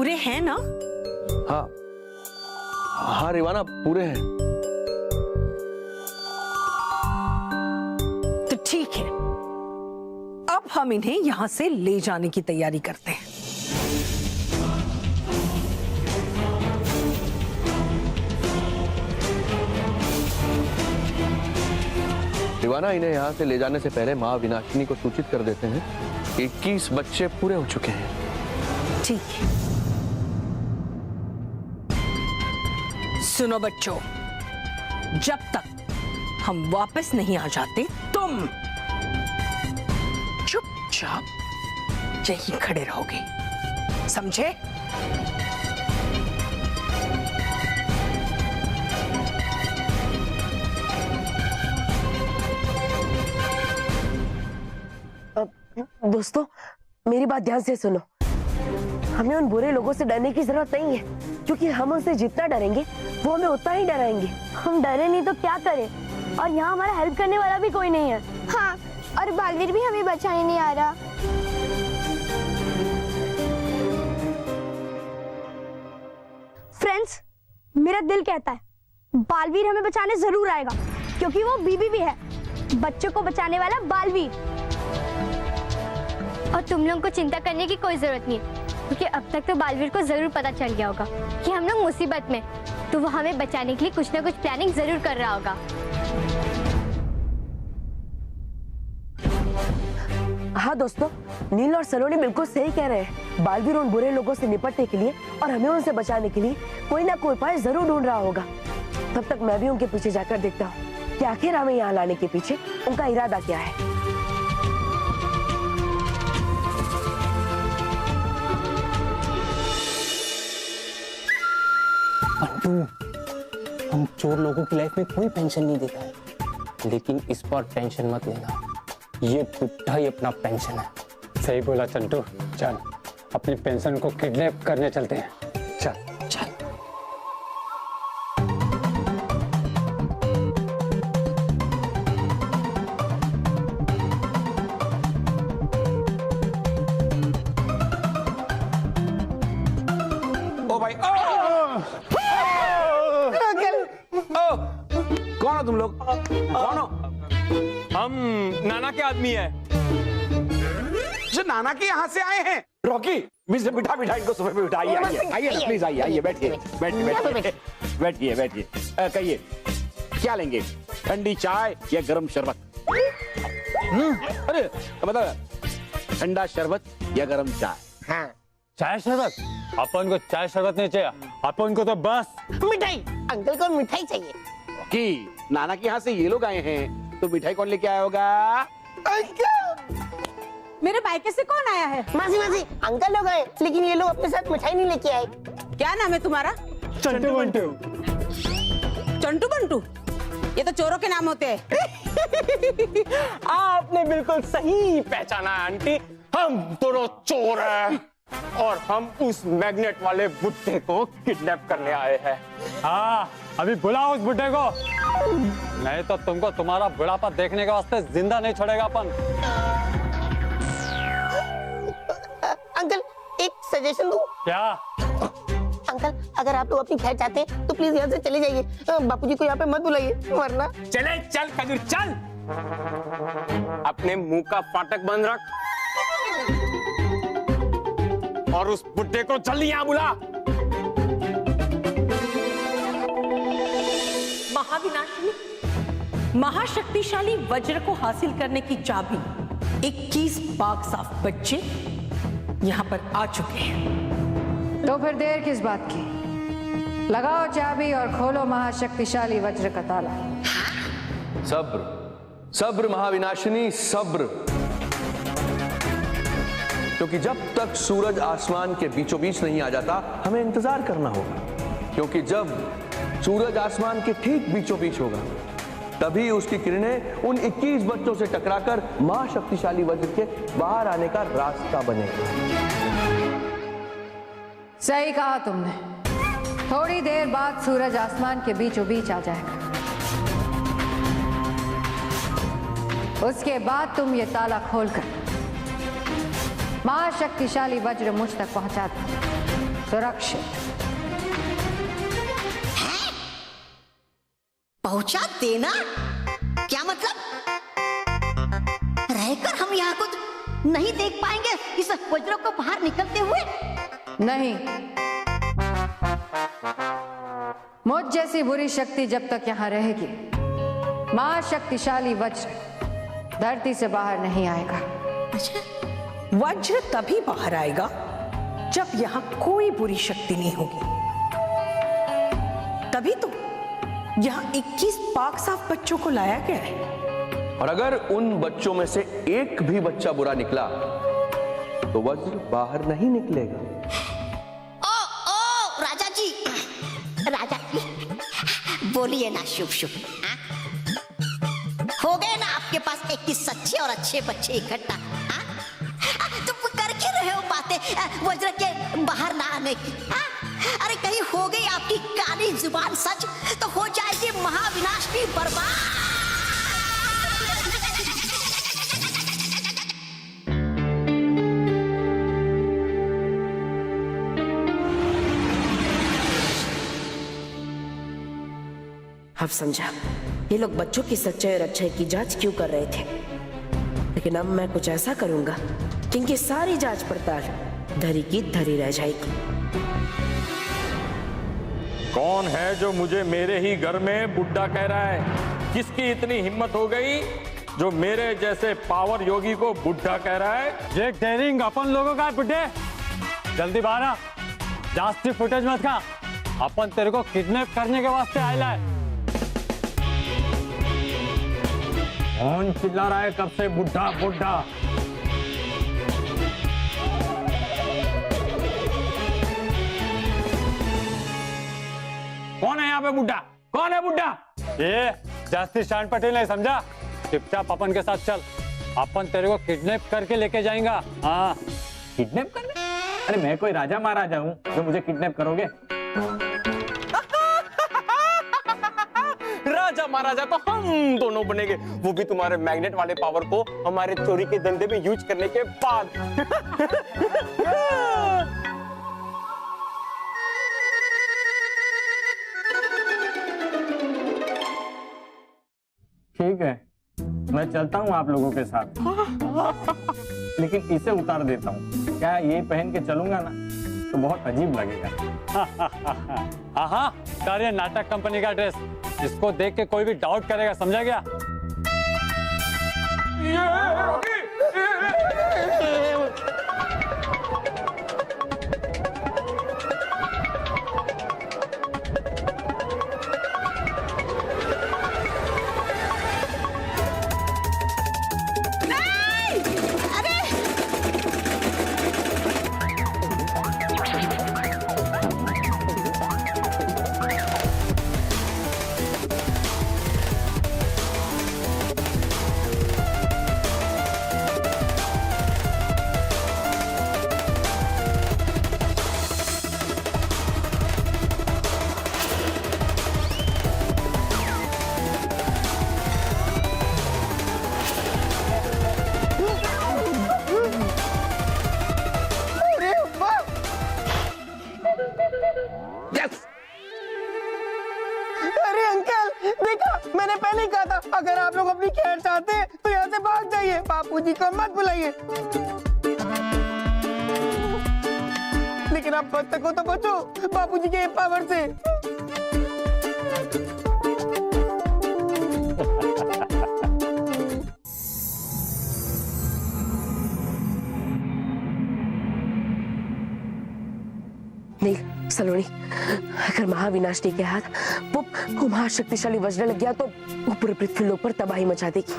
पूरे हैं ना? हाँ हाँ रिवाना, पूरे हैं। तो ठीक है, अब हम इन्हें यहां से ले जाने की तैयारी करते हैं। रिवाना, इन्हें यहाँ से ले जाने से पहले माँ विनाशिनी को सूचित कर देते हैं कि 21 बच्चे पूरे हो चुके हैं। ठीक है। सुनो बच्चों, जब तक हम वापस नहीं आ जाते तुम चुपचाप यहीं खड़े रहोगे, समझे? दोस्तों, मेरी बात ध्यान से सुनो। हमें उन बुरे लोगों से डरने की जरूरत नहीं है, क्योंकि हम उनसे जितना डरेंगे वो हमें उतना ही डराएंगे। हम डरे नहीं तो क्या करें, और यहाँ हमारा हेल्प करने वाला भी कोई नहीं है। हाँ, और बालवीर भी हमें बचाने नहीं आ रहा। फ्रेंड्स, मेरा दिल कहता है बालवीर हमें बचाने जरूर आएगा, क्योंकि वो बीबी भी है, बच्चों को बचाने वाला बालवीर। और तुम लोगों को चिंता करने की कोई जरूरत नहीं है, क्योंकि अब तक तो बालवीर को जरूर पता चल गया होगा कि हम लोग मुसीबत में, तो वो हमें बचाने के लिए कुछ ना कुछ प्लानिंग जरूर कर रहा होगा। हाँ दोस्तों, नील और सलोनी बिल्कुल सही कह रहे हैं। बालवीर उन बुरे लोगों से निपटने के लिए और हमें उनसे बचाने के लिए कोई ना कोई उपाय जरूर ढूंढ रहा होगा। तब तक मैं भी उनके पीछे जाकर देखता हूँ कि आखिर हमें यहाँ लाने के पीछे उनका इरादा क्या है। हम चोर लोगों की लाइफ में कोई पेंशन नहीं देता है, लेकिन इस बार टेंशन मत लेना, ये बुढ़ा ही अपना पेंशन है। सही बोला चंटू, चल अपनी पेंशन को किडनैप करने चलते हैं। चल चल। ओ भाई, कौन हो तुम लोग? कौन हो? हम नाना के आदमी है। जो नाना के यहाँ से आए हैं। रॉकी, बिठा बिठा इनको सोफे पे बिठाइए। आइए ना प्लीज, आइए बैठिए बैठिए बैठिए। कहिए क्या लेंगे, ठंडी चाय या गरम शरबत? अरे बताओ, ठंडा शरबत या गरम चाय? हाँ। चाय शरबत? अपन को चाय शरबत नहीं चाहिए, अपन को तो बस मिठाई। अंकल को मिठाई चाहिए। कि नाना के यहाँ से ये लोग आए हैं, तो मिठाई कौन लेके आया होगा? मेरे बाइके से कौन आया है? मासी मासी, अंकल लोग आए, लेकिन ये लोग अपने साथ मिठाई नहीं लेके आए। क्या नाम है तुम्हारा? चंटू बंटू। चंटू बंटू? ये तो चोरों के नाम होते हैं। आपने बिल्कुल सही पहचाना आंटी, हम दोनों चोर हैं और हम उस मैग्नेट वाले बुड्ढे को किडनैप करने आए हैं। हाँ, अभी बुलाओ उस बुड्ढे को, नहीं तो तुमको तुम्हारा बुढ़ापा देखने के वास्ते जिंदा नहीं छोड़ेगा अपन। अंकल, एक सजेशन दूं? क्या? अंकल, अगर आप लोग अपनी खैर चाहते हैं तो प्लीज यहाँ से चले जाइए, बापूजी को यहाँ पे मत बुलाइए, वरना। चले चल खजूर चल, अपने मुंह का फाटक बंद रख और उस बुड्ढे को जल्दी यहाँ बुला। महाविनाशिनी, महाशक्तिशाली वज्र को हासिल करने की चाबी 21 पाक साफ बच्चे यहाँ पर आ चुके हैं। तो फिर देर किस बात की? लगाओ चाबी और खोलो महाशक्तिशाली वज्र का ताला। सब्र सब्र महाविनाशिनी, सब्र। क्योंकि जब तक सूरज आसमान के बीचों बीच नहीं आ जाता हमें इंतजार करना होगा, क्योंकि जब सूरज आसमान के ठीक बीचों बीच होगा तभी उसकी किरणें उन 21 बच्चों से टकराकर महाशक्तिशाली वज्र के बाहर आने का रास्ता बनेगा। सही कहा तुमने, थोड़ी देर बाद सूरज आसमान के बीचों बीच आ जाएगा। उसके बाद तुम ये ताला खोलकर महाशक्तिशाली वज्र मुझ तक पहुंचा दो। सुरक्षित। पहुंचा देना क्या मतलब? रहकर हम यहाँ को नहीं देख पाएंगे इस वज्र को बाहर निकलते हुए? नहीं, मुझ जैसी बुरी शक्ति जब तक यहाँ रहेगी, महाशक्तिशाली वज्र धरती से बाहर नहीं आएगा। वज्र तभी बाहर आएगा जब यहाँ कोई बुरी शक्ति नहीं होगी। तभी तो यहाँ 21 पाक साफ बच्चों को लाया गया है। और अगर उन बच्चों में से एक भी बच्चा बुरा निकला तो वज्र बाहर नहीं निकलेगा। ओ राजा जी बोलिए ना शुभ शुभ। हो गए ना आपके पास 21 सच्चे और अच्छे बच्चे इकट्ठा? तुम कर क्यों रहे हो बातें वज्र के बाहर ना आने की? अरे कहीं हो गई आपकी काली जुबान सच तो हो जाएगी महाविनाश भी बर्बाद। अब समझा ये लोग बच्चों की सच्चाई और अच्छाई की जांच क्यों कर रहे थे। लेकिन अब मैं कुछ ऐसा करूंगा कि इनकी सारी जांच पड़ताल धरी की धरी रह जाएगी। कौन है जो मुझे मेरे ही घर में बुड्ढा कह रहा है? किसकी इतनी हिम्मत हो गई जो मेरे जैसे पावर योगी को बुड्ढा कह रहा है? ये डेयरिंग अपन लोगों का है बुड्ढे। जल्दी बाहर आ, जास्ती फुटेज मत खा। अपन तेरे को किडनैप करने के वास्ते आया है। कौन चिल्ला रहा है कब से बुड्ढा बुड्ढा? कौन है यहाँ पे बुड्ढा? कौन है बुड्ढा? ये जास्ती शान पटेल नहीं समझा? चुपचाप अपन के साथ चल, अपन तेरे को किडनैप करके लेके जाएंगा। हाँ, किडनैप करने? अरे मैं कोई राजा महाराजा हूँ जो मुझे किडनैप करोगे? राजा महाराजा तो हम दोनों बनेंगे, वो भी तुम्हारे मैग्नेट वाले पावर को हमारे चोरी के धंधे में यूज करने के बाद। ठीक है, मैं चलता हूँ आप लोगों के साथ, लेकिन इसे उतार देता हूँ। क्या ये पहन के चलूंगा ना तो बहुत अजीब लगेगा। हाँ, कार्य नाटक कंपनी का ड्रेस, इसको देख के कोई भी डाउट करेगा, समझा गया? मैंने पहले ही कहा था, अगर आप लोग अपनी खैर चाहते हैं तो यहाँ से भाग जाइए, बापूजी को मत बुलाइए। लेकिन आप बच सको तो बचो बापूजी के पावर से। नील, सलोनी, अगर महाविनाशनी के हाथ वो महाशक्तिशाली वज्र लग गया तो वो पूरे पृथ्वी लोक पर तबाही मचा देगी।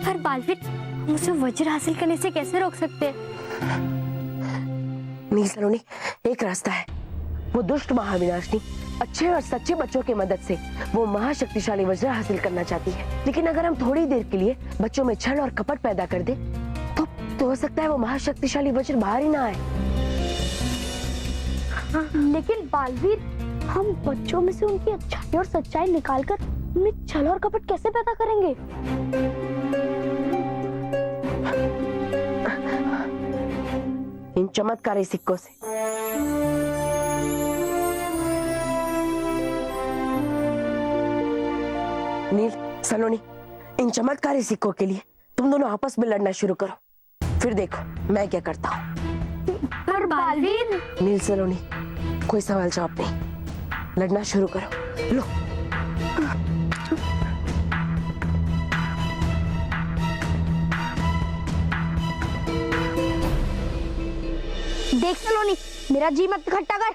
पर बालवीर, हम उसे वज्र हासिल करने से कैसे रोक सकते? नील सलोनी, एक रास्ता है। वो दुष्ट महाविनाशनी अच्छे और सच्चे बच्चों की मदद से वो महाशक्तिशाली वज्र हासिल करना चाहती है। लेकिन अगर हम थोड़ी देर के लिए बच्चों में छल और कपट पैदा कर दे तो हो सकता है वो महाशक्तिशाली वज्र बाहर ही ना आए। लेकिन बालवीर, हम बच्चों में से उनकी अच्छाई और सच्चाई निकालकर उनमें छल और कपट कैसे पैदा करेंगे? इन चमत्कारी सिक्कों से। सलोनी, इन चमत्कारी सिक्कों के लिए तुम दोनों आपस में लड़ना शुरू करो, फिर देखो मैं क्या करता हूँ। पर बालवीर, नील सलोनी, कोई सवाल जवाब नहीं, लड़ना शुरू करो। लो। देख सलोनी, मेरा जी मत खट्टा कर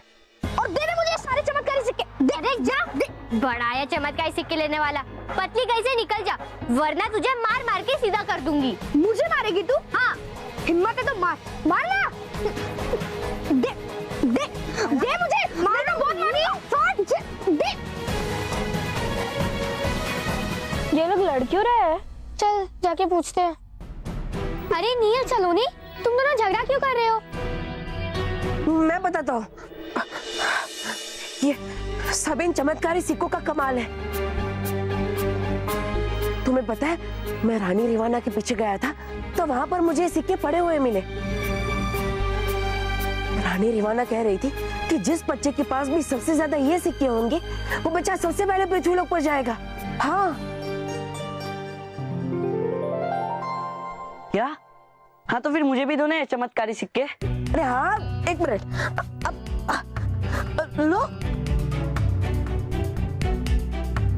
और दे दे मुझे सारे चमत्कारी सिक्के। दे जा। बड़ा आया चमत्कारी सिक्के लेने वाला, पतली कैसे निकल जा, वरना तुझे मार मार के सीधा कर दूंगी। मुझे मारेगी तू? हाँ, हिम्मत है तो मार, मार ना। दे दे दे मुझे, मारना बहुत मारी। दे। ये लोग लड़ क्यों रहे हैं? चल जाके पूछते हैं। अरे नील सलोनी, तुम दोनों झगड़ा क्यों कर रहे हो? मैं बताता हूँ, ये सब इन चमत्कारी सिक्कों का कमाल है। तुम्हें पता है, मैं रानी रिवाना के पीछे गया था तो वहां पर मुझे सिक्के पड़े हुए मिले। रानी रिवाना कह रही थी कि जिस बच्चे के पास भी सबसे ज्यादा ये सिक्के होंगे वो बच्चा सबसे पहले पृथ्वी लोक पर जाएगा। हाँ। क्या? हाँ तो फिर मुझे भी दो ना चमत्कारी सिक्के। अरे हाँ, एक मिनट। लो।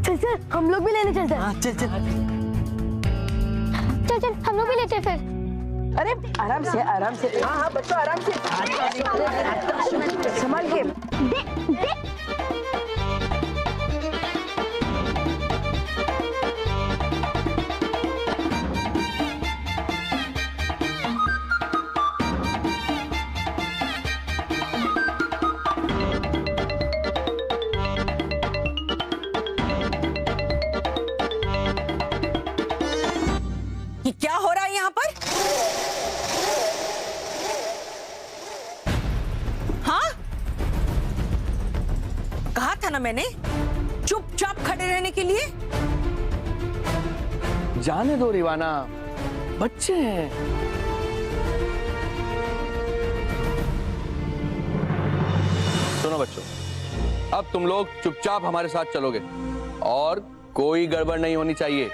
चल हम लोग भी लेने चलते हैं। हाँ, चल चल चल चल हम लोग भी लेते हैं फिर। अरे आराम से, आराम से। हाँ हाँ बच्चों, आराम से, संभाल के। दे दे। ये क्या हो रहा है यहाँ पर? हाँ, कहा था ना मैंने चुपचाप खड़े रहने के लिए। जाने दो रिवाना, बच्चे हैं। सुनो बच्चों, अब तुम लोग चुपचाप हमारे साथ चलोगे और कोई गड़बड़ नहीं होनी चाहिए,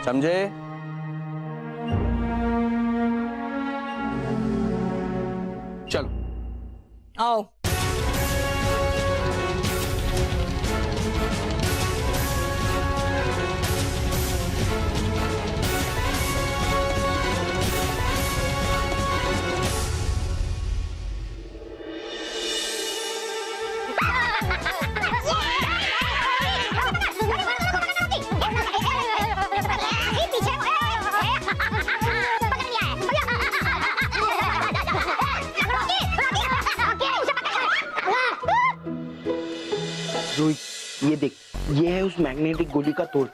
समझे? चलो आओ। रोहित, ये देख, ये है उस मैग्नेटिक गोली का तोड़।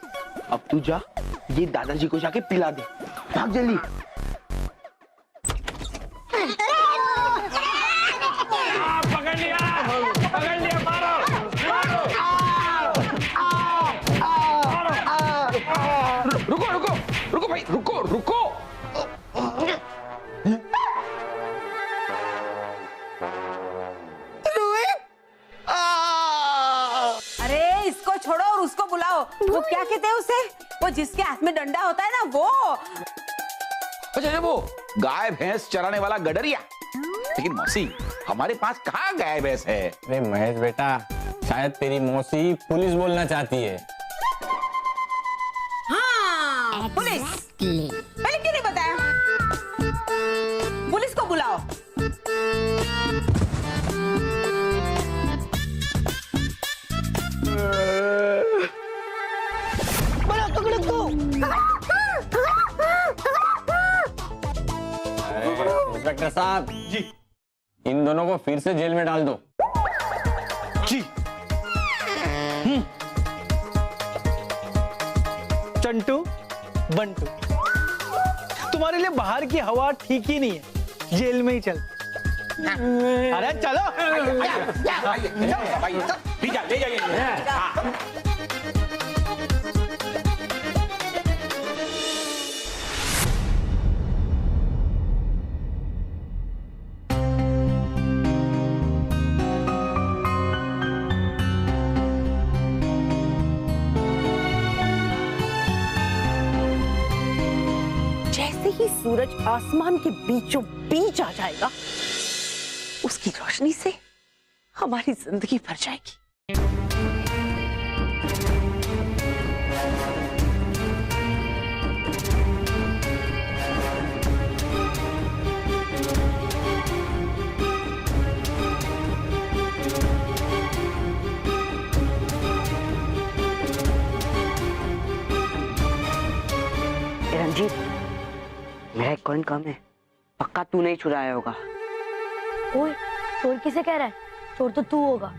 अब तू जा, ये दादाजी को जाके पिला दे। भाग जल्दी। पकड़ लिया, मारो। रुको भाई, रुको। अरे इसको छोड़ो और उसको बुलाओ। वो क्या कहते हैं उसे, वो जिसके हाथ में डंडा होता है ना, वो। अच्छा वो गाय भैंस चराने वाला गडरिया। लेकिन मौसी, हमारे पास कहाँ गाय भैंस है? अरे महेश बेटा, शायद तेरी मौसी पुलिस बोलना चाहती है। हाँ, पुलिस। पहले क्यों नहीं बताया? पुलिस को बुलाओ। इंस्पेक्टर साहब जी, इन दोनों को फिर से जेल में डाल दो। जी। चंटू, बंटू, तुम्हारे लिए बाहर की हवा ठीक ही नहीं है, जेल में ही चल। अरे चलो। ले जाइए। जैसे ही सूरज आसमान के बीचों बीच आ जाएगा, उसकी रोशनी से हमारी जिंदगी भर जाएगी। रंजीत, मेरा एक कॉइन कम है, पक्का तू नहीं चुराया होगा। ओए, चोर किसे कह रहा है? चोर तो तू होगा।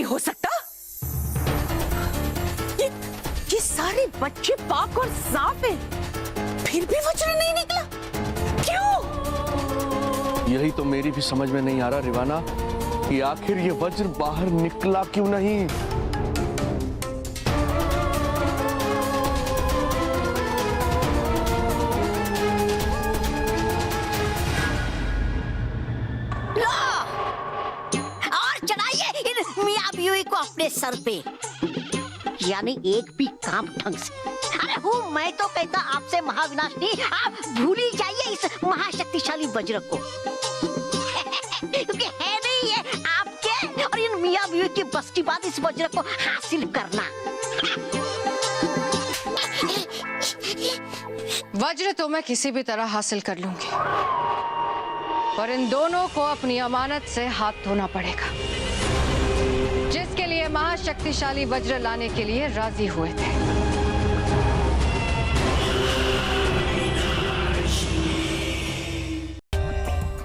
हो सकता। ये सारे बच्चे पाक और साफ हैं, फिर भी वज्र नहीं निकला, क्यों? यही तो मेरी भी समझ में नहीं आ रहा रिवाना कि आखिर ये वज्र बाहर निकला क्यों नहीं। को अपने सर पे, यानी एक भी काम ढंग से। अरे हूँ मैं तो कहता आपसे महाविनाशनी, आप भूल ही जाइए इस महाशक्तिशाली वज्र को, क्योंकि है नहीं ये आपके और इन मियां बीवी की बस की बात इस वज्र को हासिल करना। वज्र तो मैं किसी भी तरह हासिल कर लूंगी, पर इन दोनों को अपनी अमानत से हाथ धोना पड़ेगा, जिसके लिए महाशक्तिशाली वज्र लाने के लिए राजी हुए थे।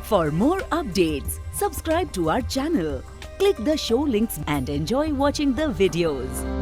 For more updates, subscribe to our channel, click the show links and enjoy watching the videos.